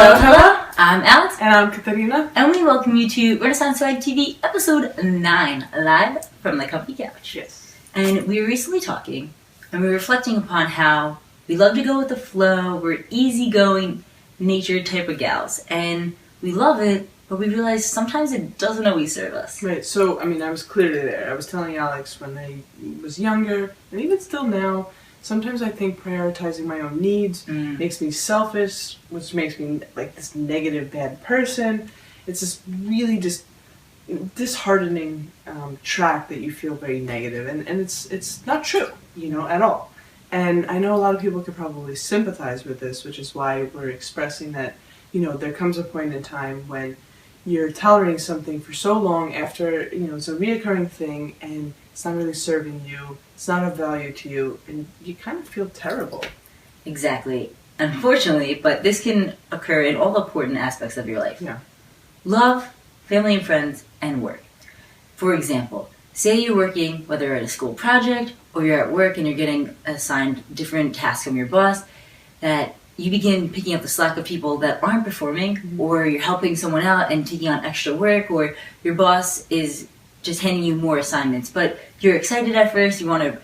Hello. I'm Alex. And I'm Katarina. And we welcome you to Renaissance Swag TV episode 9, live from the comfy couch. Yes. And we were recently talking, and we were reflecting upon how we love to go with the flow, we're easygoing, nature type of gals. And we love it, but we realize sometimes it doesn't always serve us. Right, so, I was clearly there. I was telling Alex when I was younger, and even still now, sometimes I think prioritizing my own needs makes me selfish, which makes me like this negative, bad person. It's this really just disheartening track that you feel very negative, and it's not true, at all. And I know a lot of people could probably sympathize with this, which is why we're expressing that, there comes a point in time when you're tolerating something for so long after, it's a reoccurring thing and it's not really serving you, it's not of value to you, and you kind of feel terrible. Exactly. Unfortunately, but this can occur in all important aspects of your life. Yeah. Love, family and friends, and work. For example, say you're working, whether at a school project or you're at work and you're getting assigned different tasks from your boss, that you begin picking up the slack of people that aren't performing, or you're helping someone out and taking on extra work, or your boss is just handing you more assignments. But you're excited at first, you want to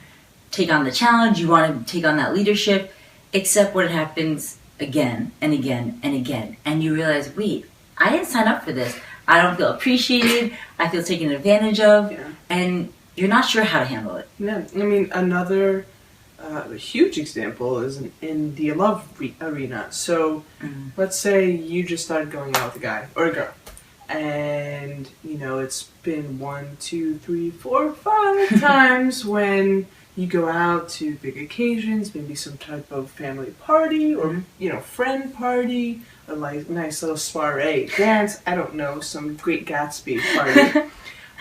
take on the challenge, you want to take on that leadership, except what happens again and again and again. And you realize, wait, I didn't sign up for this. I don't feel appreciated, I feel taken advantage of, and you're not sure how to handle it. Yeah, another huge example is in the love arena. So let's say you just started going out with a guy or a girl, and it's been 1, 2, 3, 4, 5 times when you go out to big occasions, maybe some type of family party or friend party, a nice little soiree dance, I don't know, some Great Gatsby party.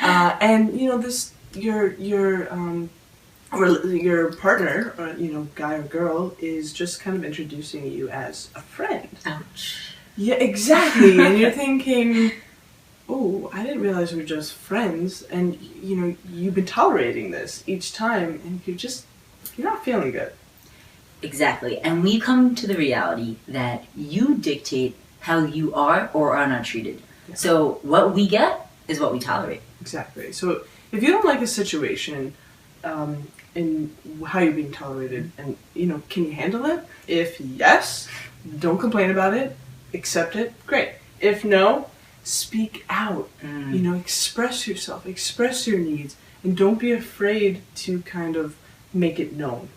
And this your partner, guy or girl, is just kind of introducing you as a friend. Ouch. Yeah, exactly. And you're thinking, oh, I didn't realize we were just friends. And, you've been tolerating this each time, and you're not feeling good. Exactly. And we come to the reality that you dictate how you are or are not treated. Yeah. So what we get is what we tolerate. Exactly. So if you don't like a situation, in how you're being tolerated, and can you handle it? If yes, don't complain about it, accept it, great. If no, speak out. Express yourself, express your needs, and don't be afraid to kind of make it known.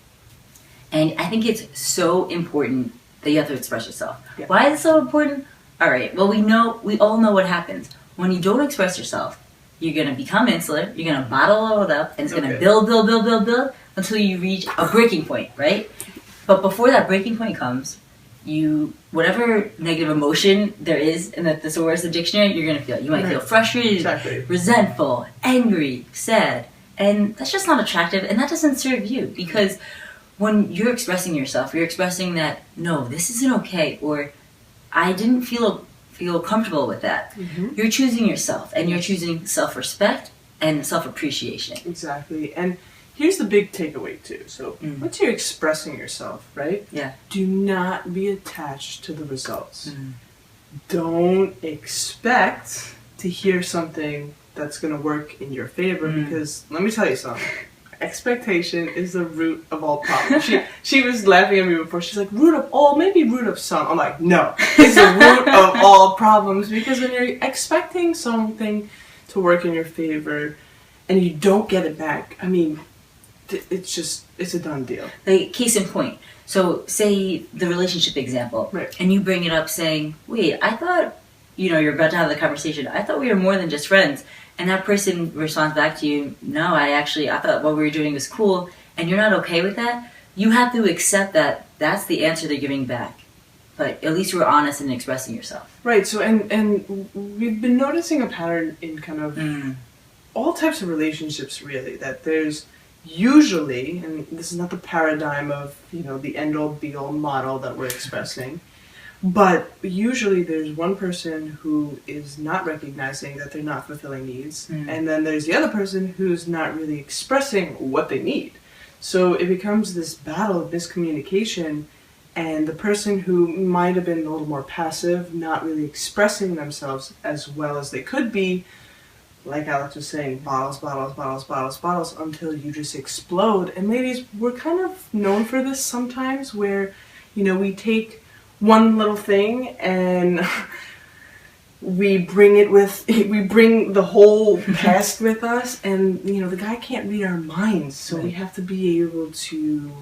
And I think it's so important that you have to express yourself. Yeah. Why is it so important? All right, well, we all know what happens when you don't express yourself. You're going to become insular, you're going to bottle it up, and it's going to build until you reach a breaking point, right? But before that breaking point comes, whatever negative emotion there is in the thesaurus, the dictionary, you're going to feel. You might feel frustrated, resentful, angry, sad, and that's just not attractive, and that doesn't serve you, because when you're expressing yourself, you're expressing that, no, this isn't okay, or I didn't feel comfortable with that. You're choosing yourself, and you're choosing self-respect and self-appreciation. Exactly. And here's the big takeaway too. So once you're expressing yourself, right? Yeah. Do not be attached to the results. Don't expect to hear something that's going to work in your favor, because let me tell you something. Expectation is the root of all problems. She was laughing at me before. She's like, root of all, maybe root of some. I'm like, no, it's the root of all problems, because when you're expecting something to work in your favor and you don't get it back, it's a done deal. Like, case in point. So say the relationship example, and you bring it up saying, wait, I thought, you're about to have the conversation, I thought we were more than just friends. And that person responds back to you, no, I thought what we were doing was cool, and you're not okay with that. You have to accept that that's the answer they're giving back. But at least you were honest in expressing yourself. Right, so, and we've been noticing a pattern in kind of all types of relationships, really, that there's usually, and this is not the paradigm of, the end-all, be-all model that we're expressing, but usually there's one person who is not recognizing that they're not fulfilling needs, and then there's the other person who's not really expressing what they need. So it becomes this battle of miscommunication, And the person who might have been a little more passive, not really expressing themselves as well as they could be, like Alex was saying, bottles until you just explode. And ladies, we're kind of known for this sometimes where, we take one little thing and we bring the whole past with us, and the guy can't read our minds, so we have to be able to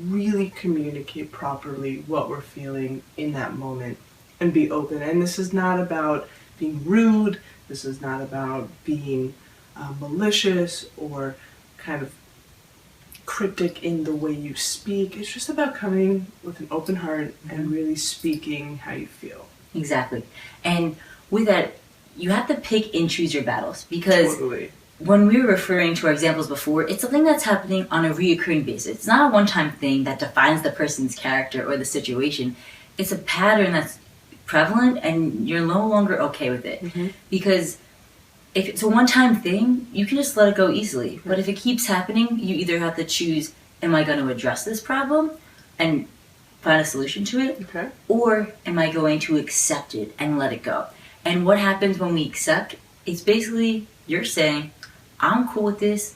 really communicate properly what we're feeling in that moment and be open. And this is not about being rude, this is not about being malicious or kind of cryptic in the way you speak. It's just about coming with an open heart and really speaking how you feel. Exactly. And with that, you have to pick and choose your battles, because Totally. when we were referring to our examples before, it's something that's happening on a reoccurring basis. It's not a one-time thing that defines the person's character or the situation. It's a pattern that's prevalent, and you're no longer okay with it. Because if it's a one-time thing, you can just let it go easily. But if it keeps happening, you either have to choose, am I going to address this problem and find a solution to it? Okay. Or am I going to accept it and let it go? And what happens when we accept, it's basically you're saying, I'm cool with this,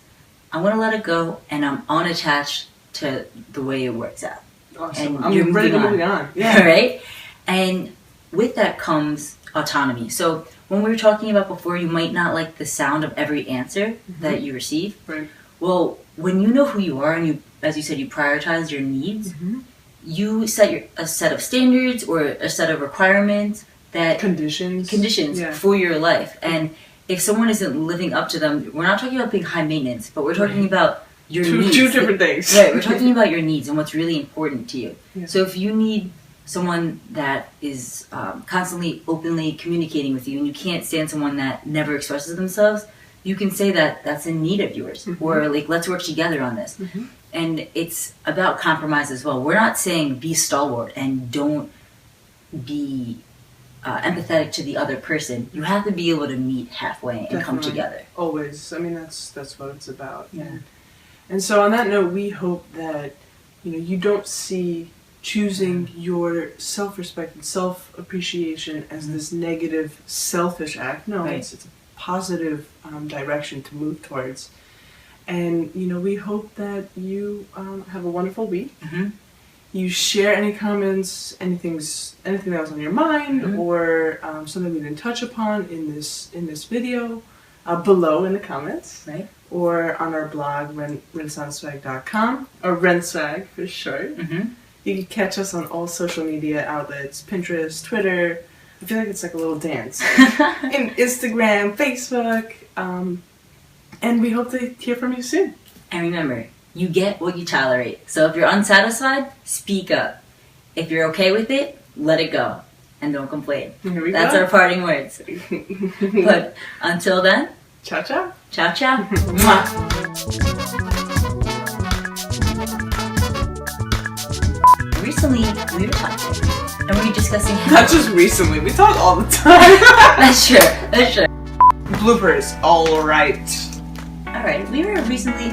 I'm going to let it go, and I'm unattached to the way it works out. Awesome. And I'm you're ready to moving move on. Yeah. Right? And with that comes autonomy. So when we were talking about before, you might not like the sound of every answer that you receive. Right. Well, when you know who you are and you, as you said, you prioritize your needs, you set a set of standards or a set of requirements that Conditions for your life. And if someone isn't living up to them, we're not talking about being high maintenance, but we're talking about your needs. Two different things. Right, we're talking about your needs and what's really important to you. Yeah. So if you need someone that is constantly openly communicating with you, and you can't stand someone that never expresses themselves, you can say that that's a need of yours, or like, let's work together on this. And it's about compromise as well. We're not saying be stalwart and don't be empathetic to the other person. You have to be able to meet halfway and come together. Always. I mean, that's what it's about. Yeah. And so on that note, we hope that you don't see choosing your self-respect and self-appreciation as this negative, selfish act. No, it's a positive direction to move towards. And we hope that you have a wonderful week. You share any comments, anything that was on your mind, or something we didn't touch upon in this video below in the comments, or on our blog renaissanceswag.com, or renswag for short. You can catch us on all social media outlets: Pinterest, Twitter. I feel like it's like a little dance. And Instagram, Facebook, and we hope to hear from you soon. And remember, you get what you tolerate. So if you're unsatisfied, speak up. If you're okay with it, let it go. And don't complain. That's our parting words. But until then, ciao ciao. Ciao ciao. Recently, we were talking, and we were discussing how... Not just recently, we talk all the time. That's true. Bloopers, all right. Alright, we were recently...